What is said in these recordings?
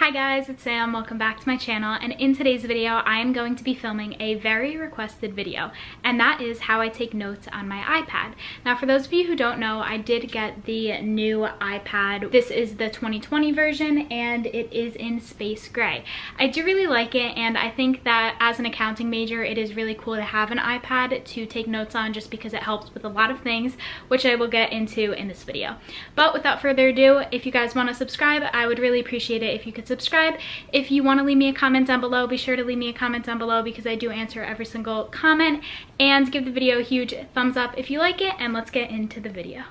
Hi guys, it's Sam. Welcome back to my channel, and in today's video I am going to be filming a very requested video, and that is how I take notes on my iPad. Now for those of you who don't know, I did get the new iPad. This is the 2020 version and it is in space gray. I do really like it, and I think that as an accounting major it is really cool to have an iPad to take notes on, just because it helps with a lot of things, which I will get into in this video. But without further ado, if you guys want to subscribe, I would really appreciate it if you could subscribe. If you want to leave me a comment down below, be sure to leave me a comment down below because I do answer every single comment, and give the video a huge thumbs up if you like it, and let's get into the video.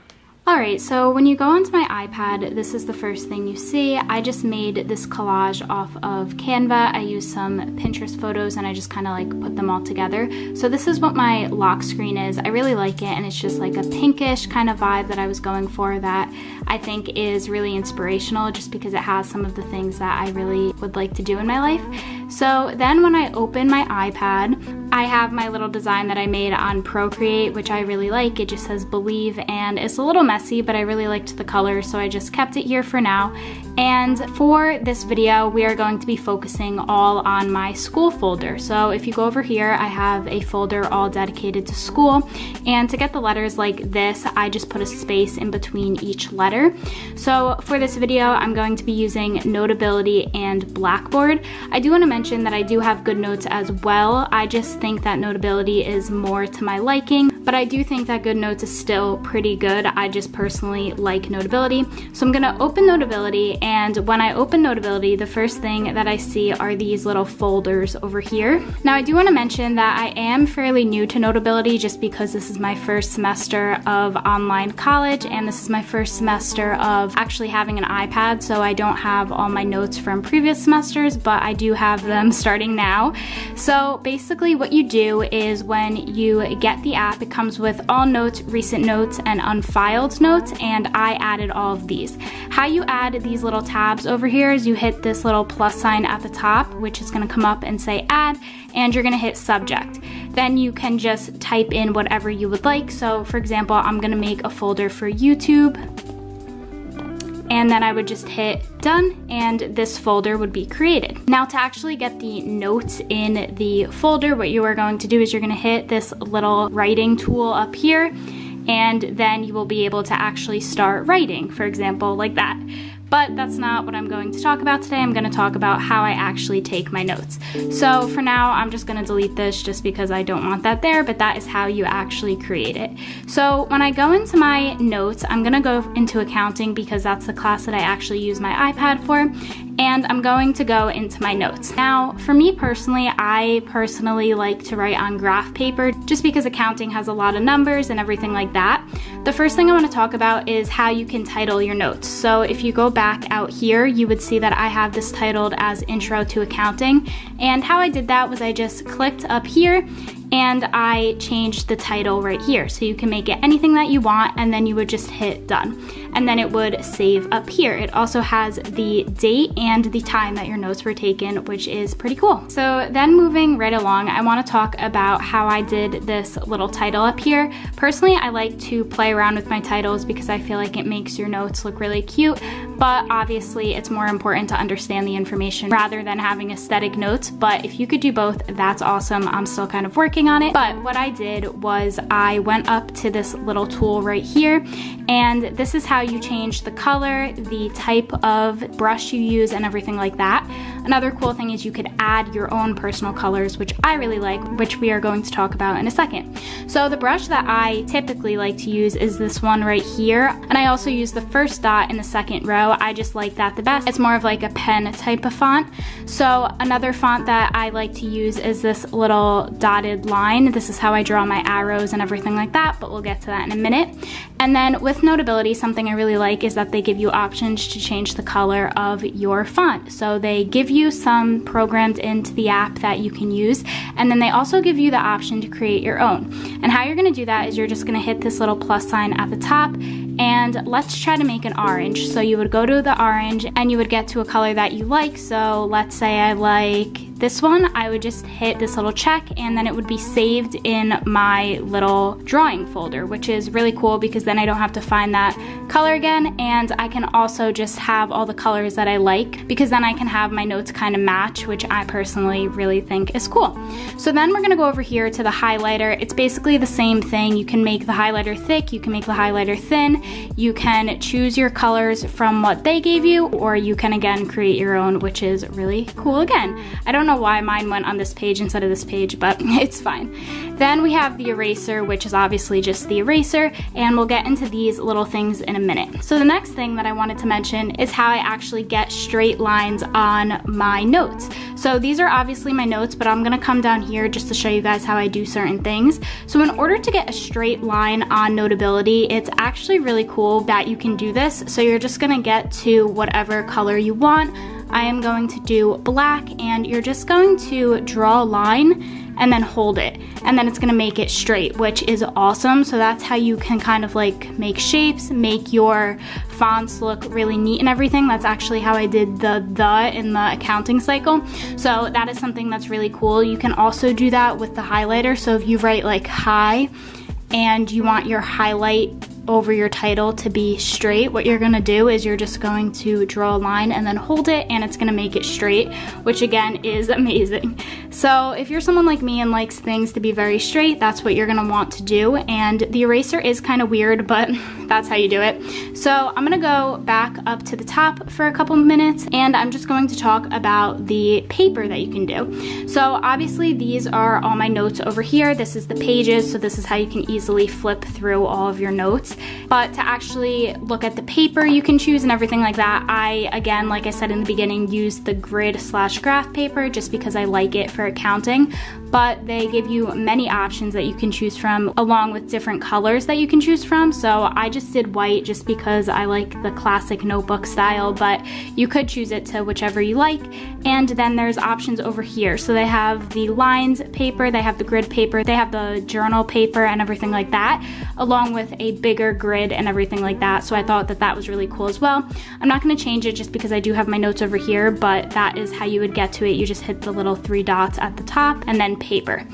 Alright, so when you go onto my iPad, this is the first thing you see. I just made this collage off of Canva. I used some Pinterest photos and I just kind of like put them all together. So this is what my lock screen is. I really like it, and it's just like a pinkish kind of vibe that I was going for, that I think is really inspirational just because it has some of the things that I really would like to do in my life. So then when I open my iPad, I have my little design that I made on Procreate, which I really like. It just says believe, and it's a little messy, but I really liked the color, so I just kept it here for now. And for this video, we are going to be focusing all on my school folder. So if you go over here, I have a folder all dedicated to school, and to get the letters like this, I just put a space in between each letter. So for this video, I'm going to be using Notability and Blackboard. I do want to mention that I do have GoodNotes as well. I just think that Notability is more to my liking, but I do think that GoodNotes is still pretty good. I just personally like Notability. So I'm gonna open Notability, and when I open Notability, the first thing that I see are these little folders over here. Now I do wanna mention that I am fairly new to Notability just because this is my first semester of online college, and this is my first semester of actually having an iPad, so I don't have all my notes from previous semesters, but I do have them starting now. So basically what you do is when you get the app, it comes with all notes, recent notes, and unfiled notes, and I added all of these. How you add these little tabs over here is you hit this little plus sign at the top, which is gonna come up and say add, and you're gonna hit subject. Then you can just type in whatever you would like. So for example, I'm gonna make a folder for YouTube, and then I would just hit done, and this folder would be created. Now to actually get the notes in the folder, what you are going to do is you're gonna hit this little writing tool up here, and then you will be able to actually start writing, for example, like that. But that's not what I'm going to talk about today. I'm gonna talk about how I actually take my notes. So for now, I'm just gonna delete this just because I don't want that there, but that is how you actually create it. So when I go into my notes, I'm gonna go into accounting because that's the class that I actually use my iPad for, and I'm going to go into my notes. Now, for me personally, I personally like to write on graph paper just because accounting has a lot of numbers and everything like that. The first thing I wanna talk about is how you can title your notes. So if you go back out here, you would see that I have this titled as Intro to Accounting, and how I did that was I just clicked up here and I changed the title right here. So you can make it anything that you want, and then you would just hit done. And then it would save up here. It also has the date and the time that your notes were taken, which is pretty cool. So then moving right along, I wanna talk about how I did this little title up here. Personally, I like to play around with my titles because I feel like it makes your notes look really cute, but obviously it's more important to understand the information rather than having aesthetic notes. But if you could do both, that's awesome. I'm still kind of working on it. But what I did was I went up to this little tool right here, and this is how you change the color, the type of brush you use, and everything like that. Another cool thing is you could add your own personal colors, which I really like, which we are going to talk about in a second. So the brush that I typically like to use is this one right here, and I also use the first dot in the second row. I just like that the best. It's more of like a pen type of font. So another font that I like to use is this little dotted line. This is how I draw my arrows and everything like that, but we'll get to that in a minute. And then with Notability, something I really like is that they give you options to change the color of your font. So they give you some programmed into the app that you can use, and then they also give you the option to create your own. And how you're gonna do that is you're just gonna hit this little plus sign at the top, and let's try to make an orange. So you would go to the orange and you would get to a color that you like. So let's say I like this one, I would just hit this little check and then it would be saved in my little drawing folder, which is really cool because then I don't have to find that color again, and I can also just have all the colors that I like because then I can have my notes kind of match, which I personally really think is cool. So then we're gonna go over here to the highlighter. It's basically the same thing. You can make the highlighter thick, you can make the highlighter thin, you can choose your colors from what they gave you, or you can again create your own, which is really cool again. I don't know why mine went on this page instead of this page, but it's fine. Then we have the eraser, which is obviously just the eraser, and we'll get into these little things in a minute. So the next thing that I wanted to mention is how I actually get straight lines on my notes. So these are obviously my notes, but I'm gonna come down here just to show you guys how I do certain things. So in order to get a straight line on Notability, it's actually really cool that you can do this. So you're just gonna get to whatever color you want. I am going to do black, and you're just going to draw a line and then hold it, and then it's gonna make it straight, which is awesome. So that's how you can kind of like make shapes, make your fonts look really neat and everything. That's actually how I did the in the accounting cycle. So that is something that's really cool. You can also do that with the highlighter. So if you write like hi and you want your highlight over your title to be straight, what you're gonna do is you're just going to draw a line and then hold it, and it's gonna make it straight, which again is amazing. So if you're someone like me and likes things to be very straight, that's what you're gonna want to do. And the eraser is kind of weird, but that's how you do it. So I'm gonna go back up to the top for a couple minutes, and I'm just going to talk about the paper that you can do. So obviously these are all my notes over here. This is the pages, so this is how you can easily flip through all of your notes. But to actually look at the paper you can choose and everything like that, I, again, like I said in the beginning, use the grid/graph paper just because I like it for accounting. But they give you many options that you can choose from, along with different colors that you can choose from. So I just did white just because I like the classic notebook style, but you could choose it to whichever you like. And then there's options over here. So they have the lines paper, they have the grid paper, they have the journal paper and everything like that, along with a bigger grid and everything like that. So I thought that that was really cool as well. I'm not gonna change it just because I do have my notes over here, but that is how you would get to it. You just hit the little 3 dots at the top and then paper.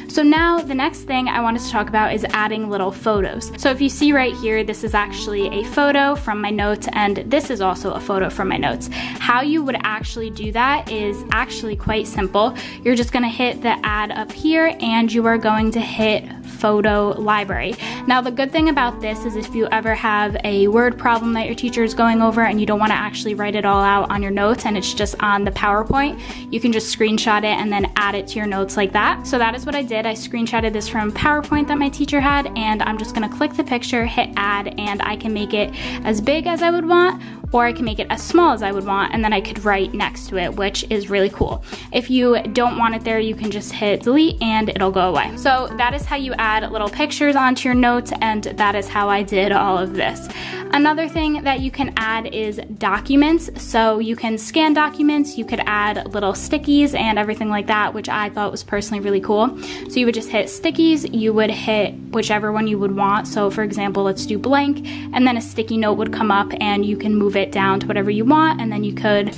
So now the next thing I wanted to talk about is adding little photos. So if you see right here, this is actually a photo from my notes, and this is also a photo from my notes. How you would actually do that is actually quite simple. You're just gonna hit the add up here, and you are going to hit photo library. Now the good thing about this is if you ever have a word problem that your teacher is going over and you don't want to actually write it all out on your notes and it's just on the PowerPoint, you can just screenshot it and then add it to your notes like that. So that is what I did. I screenshotted this from PowerPoint that my teacher had, and I'm just gonna click the picture, hit add, and I can make it as big as I would want, or I can make it as small as I would want, and then I could write next to it, which is really cool. If you don't want it there, you can just hit delete and it'll go away. So that is how you add little pictures onto your notes, and that is how I did all of this. Another thing that you can add is documents. So you can scan documents, you could add little stickies and everything like that, which I thought was personally really cool. So you would just hit stickies, you would hit whichever one you would want. So for example, let's do blank, and then a sticky note would come up and you can move it down to whatever you want, and then you could,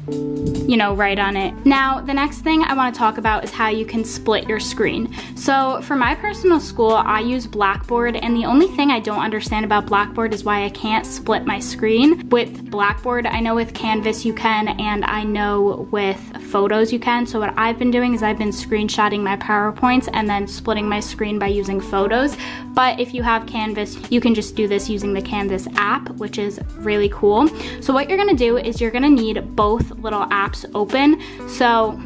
you know, write on it. Now, the next thing I want to talk about is how you can split your screen. So for my personal school, I use Blackboard, and the only thing I don't understand about Blackboard is why I can't split my screen. With Blackboard, I know with Canvas you can, and I know with Photos you can. So what I've been doing is I've been screenshotting my PowerPoints and then splitting my screen by using Photos. But if you have Canvas, you can just do this using the Canvas app, which is really cool. So what you're gonna do is you're gonna need both little apps open. So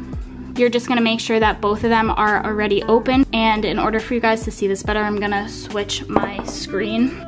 you're just gonna make sure that both of them are already open. And in order for you guys to see this better, I'm gonna switch my screen.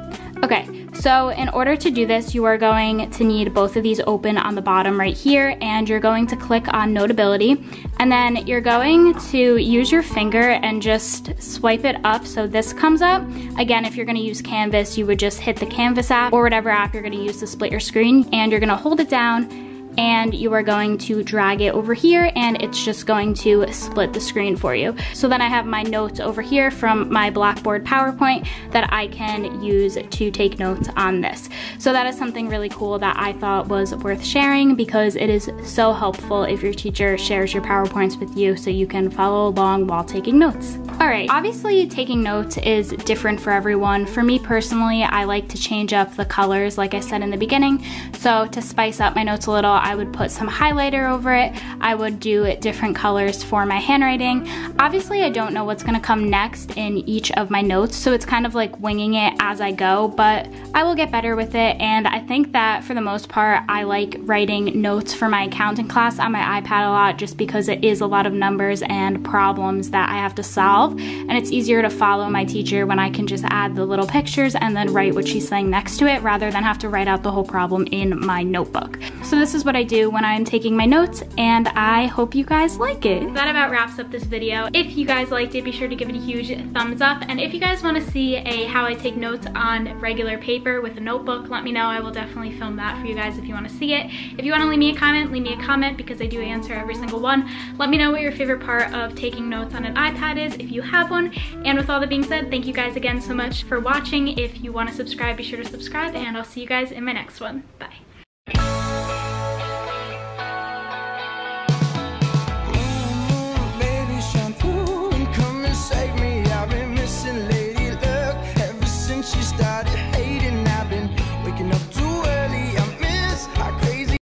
Okay, so in order to do this, you are going to need both of these open on the bottom right here, and you're going to click on Notability, and then you're going to use your finger and just swipe it up so this comes up. Again, if you're gonna use Canvas, you would just hit the Canvas app or whatever app you're gonna use to split your screen, and you're gonna hold it down and you are going to drag it over here, and it's just going to split the screen for you. So then I have my notes over here from my Blackboard PowerPoint that I can use to take notes on this. So that is something really cool that I thought was worth sharing, because it is so helpful if your teacher shares your PowerPoints with you so you can follow along while taking notes. All right, obviously taking notes is different for everyone. For me personally, I like to change up the colors like I said in the beginning. So to spice up my notes a little, I would put some highlighter over it. I would do different colors for my handwriting. Obviously, I don't know what's gonna come next in each of my notes, so it's kind of like winging it as I go, but I will get better with it. And I think that for the most part, I like writing notes for my accounting class on my iPad a lot, just because it is a lot of numbers and problems that I have to solve, and it's easier to follow my teacher when I can just add the little pictures and then write what she's saying next to it, rather than have to write out the whole problem in my notebook. So this is what I do when I'm taking my notes, and I hope you guys like it. That about wraps up this video. If you guys liked it, be sure to give it a huge thumbs up, and if you guys want to see a how I take notes on regular paper with a notebook, let me know. I will definitely film that for you guys if you want to see it. If you want to leave me a comment because I do answer every single one. Let me know what your favorite part of taking notes on an iPad is, if you have one. And with all that being said, thank you guys again so much for watching. If you want to subscribe, be sure to subscribe, and I'll see you guys in my next one. Bye.